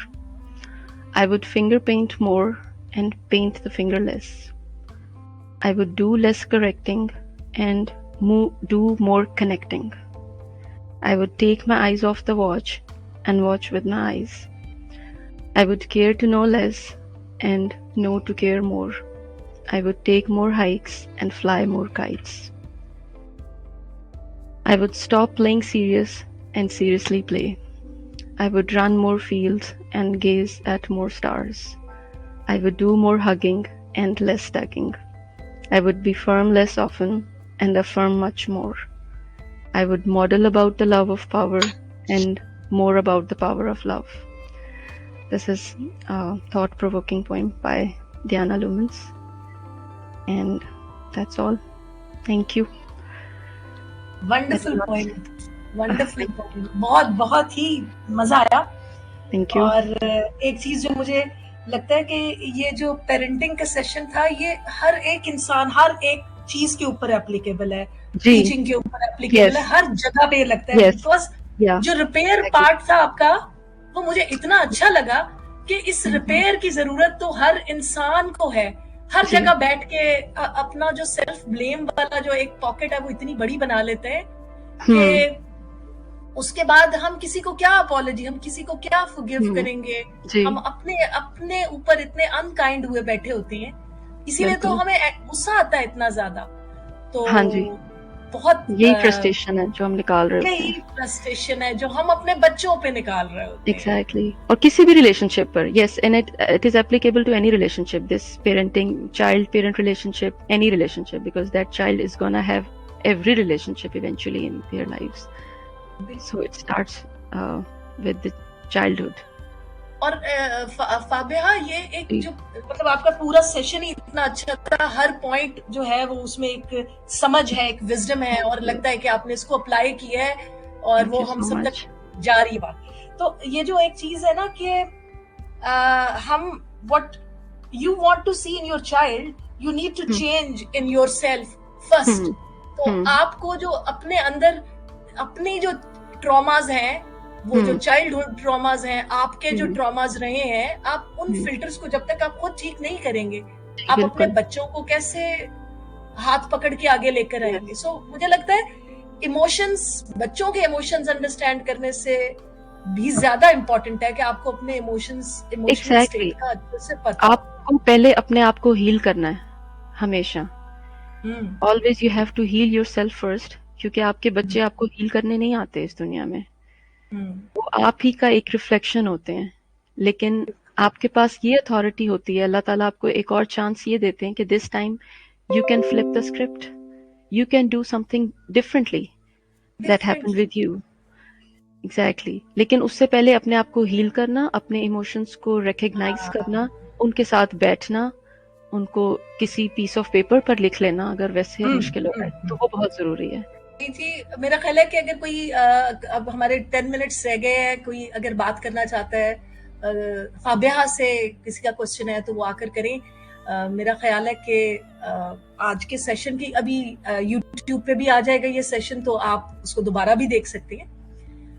I would finger paint more and paint the finger less. I would do less correcting and do more connecting. I would take my eyes off the watch and watch with my eyes. I would care to know less and know to care more. I would take more hikes and fly more kites. I would stop playing serious and seriously play. I would run more fields and gaze at more stars. I would do more hugging and less tugging. I would be firm less often and affirm much more. I would model about the love of power and more about the power of love. This is a thought-provoking poem by Diana Lumens. And that's all. Thank you. Wonderful poem. Wonderful poem. बहुत बहुत ही मजा आया. Thank you. और एक चीज जो मुझे लगता है कि ये जो पेरेंटिंग का सेशन था, ये हर एक इंसान, हर एक चीज के ऊपर एप्लीकेबल है, जी। टीचिंग के ऊपर एप्लीकेबल है, यस। हर जगह पे लगता है, यस। बिकॉज या जो रिपेयर एग्जैक्टली। पार्ट था आपका, वो मुझे इतना अच्छा लगा कि इस रिपेयर की जरूरत तो हर इंसान को है। हर जी। जगह बैठ के अपना जो सेल्फ ब्लेम वाला जो एक पॉकेट है वो इतनी बड़ी बना लेते हैं कि हम्म। उसके बाद हम किसी को क्या अपॉलॉजी, हम किसी को क्या फॉरगिव हम्म। करेंगे। जी। हम अपने अपने ऊपर इतने अनकाइंड हुए बैठे होते हैं, इसीलिए तो बिल्कुल। हमें गुस्सा आता है इतना ज्यादा। तो हाँ जी। बहुत यही फ्रस्ट्रेशन है जो हम निकाल रहे होते यही हैं। फ्रस्ट्रेशन है जो हम अपने बच्चों पे निकाल रहे होते हैं। Exactly exactly. और किसी भी रिलेशनशिप पर, yes, and it is applicable to any relationship, this parenting child parent relationship, any relationship, because that child is gonna have every relationship eventually in their lives. So it starts with the childhood. और फाबिहा, ये एक जो मतलब आपका पूरा session ही इतना अच्छा था, हर पॉइंट जो है वो उसमें एक समझ है, एक विजडम है, और लगता है कि आपने इसको अप्लाई किया है और Thank वो you हम so सब तक much. जा रही है बात। तो ये जो एक चीज है ना कि हम what you want to see in your child, you need to change in yourself first. तो आपको जो अपने अंदर अपनी जो ट्रॉमाज हैं, वो जो चाइल्डहुड ट्रॉमाज हैं, आपके जो ट्रॉमाज रहे हैं, आप उन फिल्टर्स को जब तक आप खुद ठीक नहीं करेंगे, आप अपने बच्चों को कैसे हाथ पकड़ के आगे लेकर आएंगे। सो मुझे लगता है इमोशंस, बच्चों के इमोशंस अंडरस्टैंड करने से भी ज्यादा इम्पोर्टेंट है कि आपको अपने इमोशनल Exactly. स्टेट का अच्छे से पता हो। आपको पहले अपने आप को हील करना है हमेशा। Always you have to heal yourself first, क्योंकि आपके बच्चे आपको हील करने नहीं आते इस दुनिया में। वो आप ही का एक रिफ्लेक्शन होते हैं, लेकिन आपके पास ये अथॉरिटी होती है, अल्लाह ताला आपको एक और चांस ये देते हैं कि this time you can flip the script, you can do something differently that happened with you. Exactly. लेकिन उससे पहले अपने आप को हील करना, अपने इमोशंस को रिकग्नाइज करना, उनके साथ बैठना, उनको किसी पीस ऑफ पेपर पर लिख लेना अगर वैसे मुश्किल हो रहा है, तो वो बहुत जरूरी है। जी, मेरा ख्याल है कि अगर कोई अब हमारे 10 मिनट्स रह गए हैं, कोई अगर बात करना चाहता है, फाबिहा से किसी का क्वेश्चन है तो वो आकर करें। मेरा ख्याल है कि आज के सेशन की अभी यूट्यूब पे भी आ जाएगा ये सेशन, तो आप उसको दोबारा भी देख सकते हैं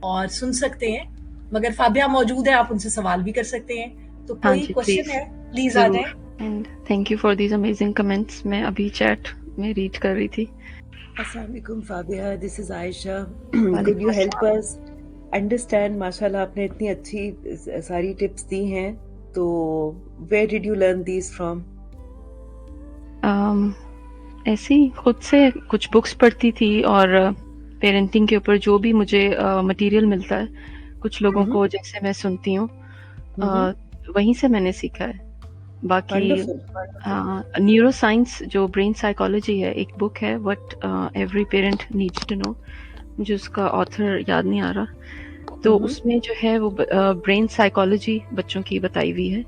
और सुन सकते हैं। मगर फाबिहा मौजूद है, आप उनसे सवाल भी कर सकते हैं। तो कोई क्वेश्चन है प्लीज आ जाए। And thank you for these amazing comments. मैं अभी चैट में रीड कर रही थी। Assalamualaikum Fabiha, this is Aisha. Could you help us understand, माशाल्लाह आपने इतनी अच्छी सारी टिप्स दी हैं, तो where did you learn these from? ऐसे ही खुद से कुछ बुक्स पढ़ती थी और पेरेंटिंग के ऊपर जो भी मुझे मटेरियल मिलता है, कुछ लोगों को जैसे मैं सुनती हूँ, वहीं से मैंने सीखा है। बाकी न्यूरो साइंस जो ब्रेन साइकोलॉजी है, एक बुक है what every parent needs to know, मुझे उसका ऑथर याद नहीं आ रहा, तो उसमें जो है वो ब्रेन साइकोलॉजी बच्चों की बताई हुई है।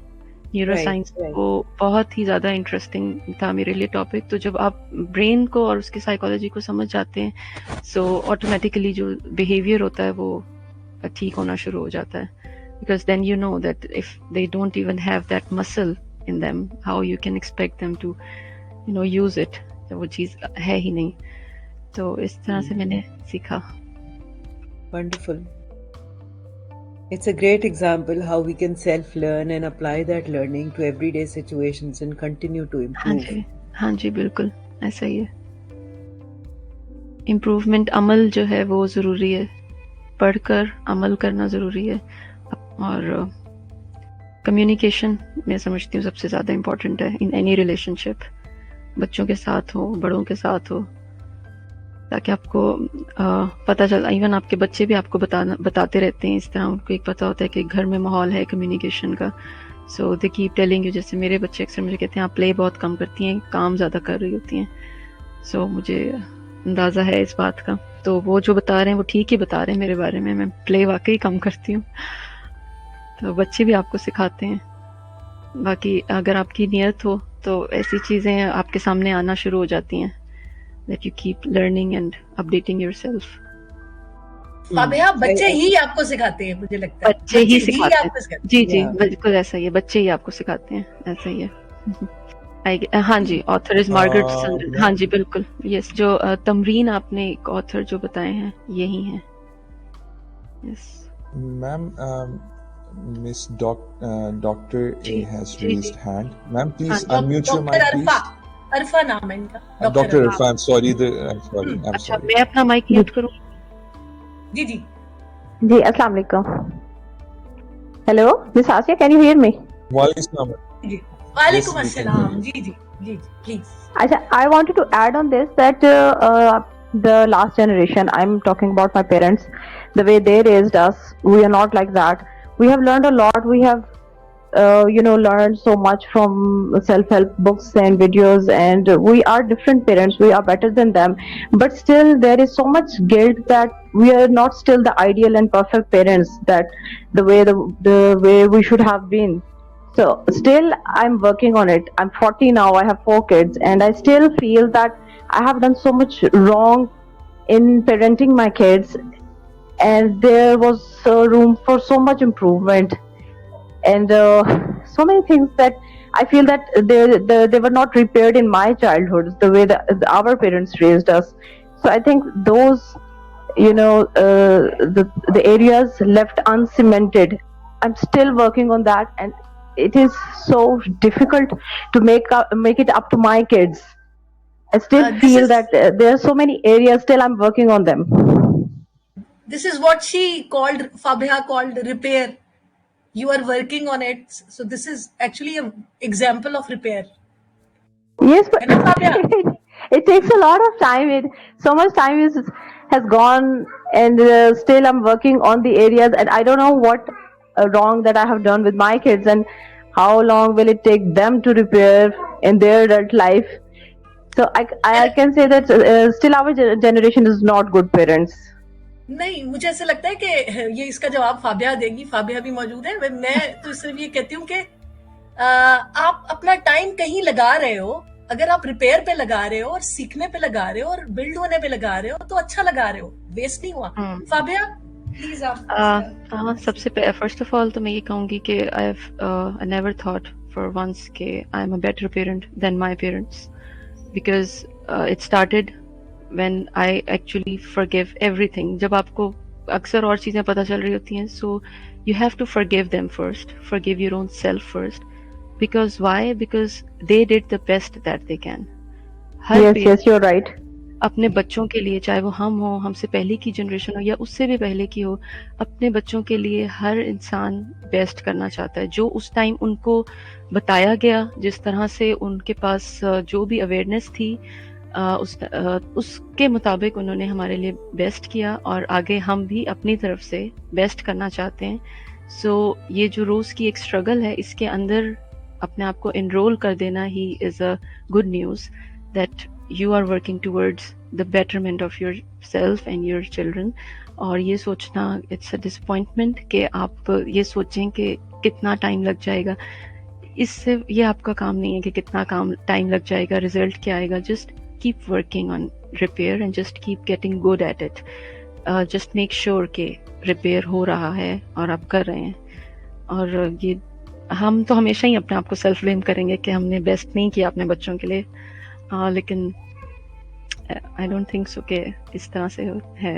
न्यूरो साइंस वो बहुत ही ज़्यादा इंटरेस्टिंग था मेरे लिए टॉपिक। तो जब आप ब्रेन को और उसकी साइकोलॉजी को समझ जाते हैं, सो ऑटोमेटिकली जो बिहेवियर होता है वो ठीक होना शुरू हो जाता है, because then you know that if they don't even have that muscle in them, how you can expect them to use it, तो वो चीज है ही नहीं। तो इस तरह से मैंने सीखा। Wonderful. It's a great example how we can self-learn and apply that learning to everyday situations and continue to improve. हाँ जी बिल्कुल ऐसा ही है। इम्प्रूवमेंट अमल जो है वो जरूरी है, पढ़कर अमल करना जरूरी है। और कम्युनिकेशन मैं समझती हूँ सबसे ज़्यादा इम्पोर्टेंट है इन एनी रिलेशनशिप, बच्चों के साथ हो, बड़ों के साथ हो, ताकि आपको पता चल, इवन आपके बच्चे भी आपको बताते रहते हैं इस तरह, उनको एक पता होता है कि घर में माहौल है कम्युनिकेशन का। सो दे कीप टेलिंग यू, जैसे मेरे बच्चे अक्सर मुझे कहते हैं आप प्ले बहुत कम करती हैं, काम ज़्यादा कर रही होती हैं। सो मुझे अंदाज़ा है इस बात का, तो वो जो बता रहे हैं वो ठीक ही बता रहे हैं मेरे बारे में, मैं प्ले वाकई कम करती हूँ। तो बच्चे भी आपको सिखाते हैं। बाकी अगर आपकी नियत हो तो ऐसी चीज़ें आपके सामने आना शुरू हो जाती हैं, that you keep learning and updating yourself. फाबिहा, बच्चे ही आपको सिखाते हैं, मुझे लगता है बच्चे ही सिखाते हैं। आपको सिखाते जी जी, Yeah. बिल्कुल ऐसा ही है, बच्चे ही आपको सिखाते हैं, ऐसा ही है। हाँ जी, ऑथर इज मार्गरेट सैंडल। हाँ जी बिल्कुल, यस, जो तमरीन आपने एक ऑथर जो बताए हैं यही हैं। Yes ma'am, Miss Doctor A has raised hand. Ma'am, please unmute your mic, doctor please. अरफा नाम है इनका, Dr. Irfa, I'm sorry. I'm अच्छा, sorry. मैं अपना माइक म्यूट करूँ? जी जी जी, अस्सलाम वालेकुम। Hello, miss Asiya, can you hear me? Walaikum जी, वालेकुम we can अस्सलाम। hear you. जी जी जी, please. Acha, I wanted to add on this that the last generation, I'm talking about my parents, the way they raised us, we are not like that. We have learned a lot. We have learned so much from self-help books and videos, and we are different parents. We are better than them, but still there is so much guilt that we are not still the ideal and perfect parents, that the way we should have been. So still I'm working on it. I'm 40 now, I have 4 kids, and I still feel that I have done so much wrong in parenting my kids, and there was room for so much improvement, and so many things that I feel that they were not repaired in my childhood the way that our parents raised us. So I think those, the areas left uncemented, I'm still working on that, and it is so difficult to make it up to my kids. I still feel that there are so many areas still I'm working on them. This is what Fabiha called repair. You are working on it, so this is actually an example of repair. Yes, but है ना Fabiha? it takes a lot of time. So much time has gone, and still I'm working on the areas, and I don't know what wrong that I have done with my kids, and how long will it take them to repair in their adult life. So I can say that still our generation is not good parents. नहीं, मुझे ऐसा लगता है कि ये इसका जवाब फाबिहा देगी। फाबिहा भी मौजूद है। मैं तो सिर्फ ये कहती हूँ कि आप अपना टाइम कहीं लगा रहे हो, अगर आप रिपेयर पे लगा रहे हो और सीखने पे लगा रहे हो और बिल्ड होने पे लगा रहे हो, तो अच्छा लगा रहे हो, वेस्ट नहीं हुआ। फाबिहा, प्लीज आप। सबसे फर्स्ट ऑफ ऑल तो मैं ये कहूँगी कि I never thought for once कि I am a better parent than my parents, because it started when I actually forgive everything. जब आपको अक्सर और चीज़ें पता चल रही होती हैं, so you have to forgive them first, forgive your own self first. Because why? Because they did the best that they can. Yes, you're right. अपने बच्चों के लिए, चाहे वो हम हो, हमसे पहले की जनरेशन हो या उससे भी पहले की हो, अपने बच्चों के लिए हर इंसान बेस्ट करना चाहता है। जो उस टाइम उनको बताया गया, जिस तरह से उनके पास जो भी अवेयरनेस थी, उसके मुताबिक उन्होंने हमारे लिए बेस्ट किया, और आगे हम भी अपनी तरफ से बेस्ट करना चाहते हैं। सो ये जो रोज़ की एक स्ट्रगल है, इसके अंदर अपने आप को इनरोल कर देना ही is a good news that you are working towards the betterment of yourself and your children. और ये सोचना इट्स अ डिसअपॉइंटमेंट कि आप ये सोचें कि कितना टाइम लग जाएगा, इससे ये आपका काम नहीं है कि कितना टाइम लग जाएगा, रिजल्ट क्या आएगा। Just keep working on repair and just keep getting good at it. Just make sure कि repair हो रहा है और आप कर रहे हैं। और ये हम तो हमेशा ही अपने आप को सेल्फ ब्लेम करेंगे कि हमने बेस्ट नहीं किया अपने बच्चों के लिए, लेकिन आई डोंट थिंक सो कि इस तरह से है।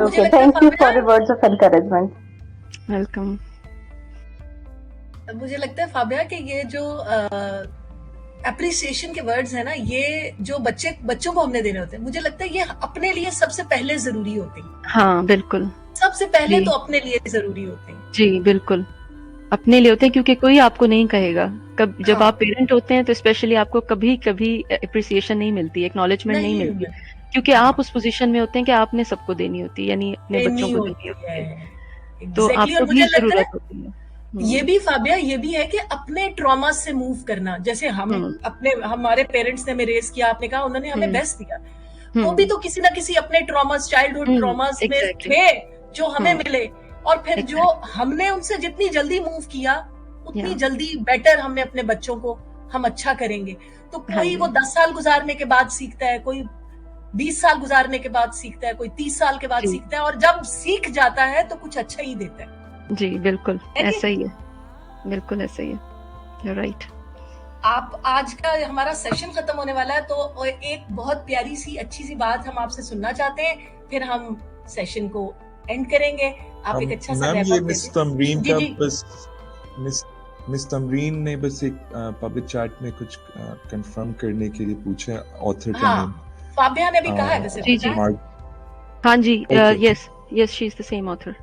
Okay, thank you for the words of encouragement. Welcome. मुझे लगता है फाबिहा कि ये जो एप्रिसिएशन के वर्ड्स है ना, ये जो बच्चों को हमने देने होते हैं, मुझे लगता है ये अपने लिए सबसे पहले जरूरी होते हैं। हाँ बिल्कुल, सबसे पहले तो अपने लिए जरूरी होते हैं। जी बिल्कुल, अपने लिए होते हैं, क्योंकि कोई आपको नहीं कहेगा। जब आप पेरेंट होते हैं तो स्पेशली आपको कभी अप्रिसिएशन नहीं मिलती, एक्नॉलेजमेंट नहीं मिलती, क्योंकि आप उस पोजीशन में होते हैं कि आपने सबको देनी होती है, यानी अपने बच्चों को देनी होती है, तो आपको भी जरूरत होती है। ये भी फाबिया, ये भी है कि अपने ट्रॉमा से मूव करना। जैसे हमारे पेरेंट्स ने हमें रेस किया, आपने कहा उन्होंने हमें बेस्ट दिया, वो भी तो किसी ना किसी अपने ट्रॉमास, चाइल्डहुड ट्रॉमास में थे जो हमें मिले, और फिर जो हमने उनसे जितनी जल्दी मूव किया, उतनी जल्दी बेटर हमने अपने बच्चों को हम अच्छा करेंगे। तो कोई वो 10 साल गुजारने के बाद सीखता है, कोई 20 साल गुजारने के बाद सीखता है, कोई 30 साल के बाद सीखता है, और जब सीख जाता है तो कुछ अच्छा ही देता है। जी बिल्कुल ऐसा ही है, बिल्कुल ऐसा ही है, you're right। आप आज का हमारा सेशन खत्म होने वाला है, तो एक बहुत प्यारी सी अच्छी सी बात हम आपसे सुनना चाहते हैं, फिर हम सेशन को एंड करेंगे। आप एक अच्छा सा मैम, ये मिस तमरीन का बस मिस तमरीन ने बस एक पब्लिक चैट में कुछ कंफर्म करने के लिए पूछा है ऑथर का नेम। फाबिया ने भी कहा है वैसे। जी हाँ जी, yes yes, she is the same author.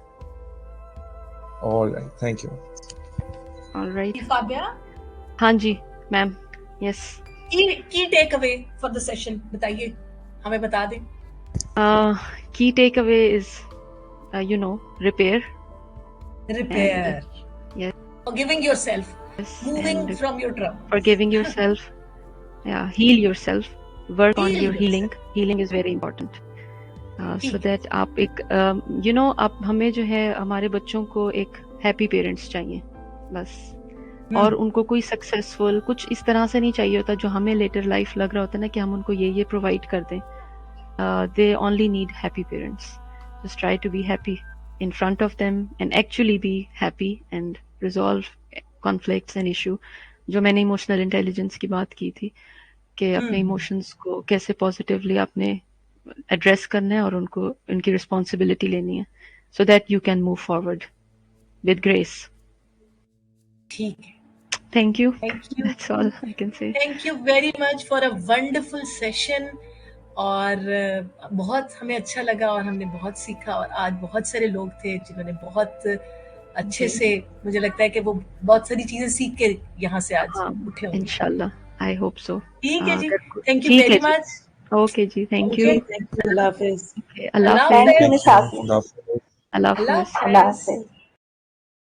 Alright, thank you. Alright Fabia. हाँ जी ma'am, yes. Key takeaway for the session बताइए, हमें बता दें। Key takeaway is repair, yes, forgiving yourself, yes, moving and from your trouble, forgiving yourself, yeah, heal yourself, work on your healing is very important, so that आप एक आप हमें जो है हमारे बच्चों को एक हैप्पी पेरेंट्स चाहिए बस, और उनको कोई सक्सेसफुल कुछ इस तरह से नहीं चाहिए होता जो हमें लेटर लाइफ लग रहा होता है ना कि हम उनको ये प्रोवाइड कर दें। They only need happy parents. Just try to be happy in front of them and actually be happy and resolve conflicts and issue. जो मैंने इमोशनल इंटेलिजेंस की बात की थी कि अपने इमोशंस को कैसे पॉजिटिवली आपने एड्रेस करना है और उनको उनकी रिस्पॉन्सिबिलिटी लेनी है, so that you can move forward with grace. ठीक है, Thank you. That's all I can say. Thank you very much for a wonderful session. और बहुत हमें अच्छा लगा और हमने बहुत सीखा, और आज बहुत सारे लोग थे जिन्होंने बहुत अच्छे से, मुझे लगता है कि वो बहुत सारी चीजें सीख के यहाँ से आज उठे होंगे। इंशाल्लाह, आई होप सो। ठीक है जी, thank you very much. Okay जी, थैंक यू। अल्लाह हाफिज। अल्लाह हाफिज। Thank you. अल्लाह हाफिज। अल्लाह हाफिज।